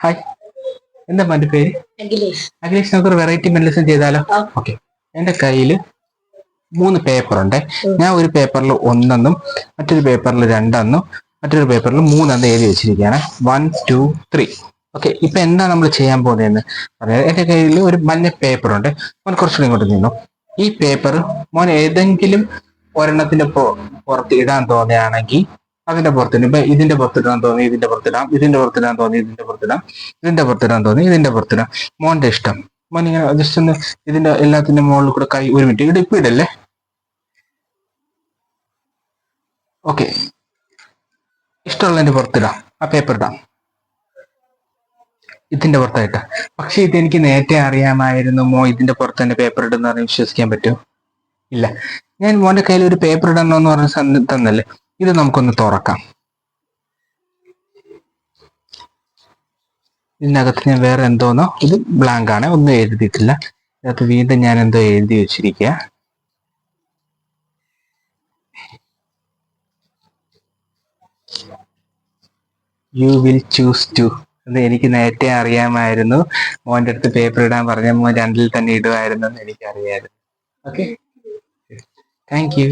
Hi, എന്താ മോന്റെ പേര്? അഖിലേഷ്. അഖിലേഷ്, നമുക്കൊരു വെറൈറ്റി മെഡിസിൻ ചെയ്താലോ? ഓക്കെ. എന്റെ കയ്യിൽ 3 പേപ്പറുണ്ട്. ഞാൻ ഒരു പേപ്പറിൽ 1 മറ്റൊരു പേപ്പറിൽ 2 മറ്റൊരു പേപ്പറിൽ 3 എഴുതി വെച്ചിരിക്കുകയാണ്. 1 2 3. ഓക്കെ, ഇപ്പൊ എന്താ നമ്മൾ ചെയ്യാൻ പോകുന്നതെന്ന് പറയാം. എന്റെ കയ്യിൽ ഒരു മഞ്ഞ പേപ്പറുണ്ട്. മോൻ കുറച്ചുകൂടി ഇങ്ങോട്ട് നിന്നു. ഈ പേപ്പർ മോൻ ഏതെങ്കിലും ഒരെണ്ണത്തിന്റെ പുറത്ത് ഇടാൻ തോന്നുകയാണെങ്കിൽ അതിന്റെ പുറത്തിടും. ഇപ്പൊ ഇതിന്റെ പുറത്തിടാൻ തോന്നി ഇതിന്റെ പുറത്തിടാം, ഇതിന്റെ പുറത്തിടാൻ തോന്നി ഇതിന്റെ പുറത്തിടാം, ഇതിന്റെ പുറത്തിടാൻ തോന്നി ഇതിന്റെ പുറത്തിടാം. മോന്റെ ഇഷ്ടം. മോൻ ഇങ്ങനെ ജസ്റ്റ് ഒന്ന് ഇതിന്റെ എല്ലാത്തിന്റെ മുകളിൽ കൂടെ കൈ ഒരു മിനിറ്റ് ഇവിടെ ഇപ്പൊ ഇടല്ലേ. ഓക്കെ, ഇഷ്ടമുള്ളതിന്റെ പുറത്തിടാം, ആ പേപ്പർ ഇടാം. ഇതിന്റെ പുറത്തായിട്ടാ. പക്ഷെ ഇത് എനിക്ക് നേരത്തെ അറിയാമായിരുന്നു. മോ ഇതിന്റെ പുറത്ത് തന്നെ പേപ്പർ ഇടുന്ന പറഞ്ഞ് വിശ്വസിക്കാൻ പറ്റുമോ? ഇല്ല. ഞാൻ മോന്റെ കയ്യിൽ ഒരു പേപ്പർ ഇടണമെന്ന് പറഞ്ഞ തന്നല്ലേ. ഇത് നമുക്കൊന്ന് തുറക്കാം. ഇതിനകത്ത് ഞാൻ വേറെ എന്തോന്നോ, ഇത് ബ്ലാങ്ക് ആണ്, ഒന്നും എഴുതിയിട്ടില്ല. ഇതിനകത്ത് വീണ്ടും ഞാൻ എന്തോ എഴുതി വെച്ചിരിക്കുക. You will choose to. അത് എനിക്ക് നേരത്തെ അറിയാമായിരുന്നു. മോന്റെ അടുത്ത് പേപ്പർ ഇടാൻ പറഞ്ഞ മോൻ 2 തന്നെ ഇടുമായിരുന്നു എന്ന് എനിക്കറിയാമായിരുന്നു. Okay, thank U.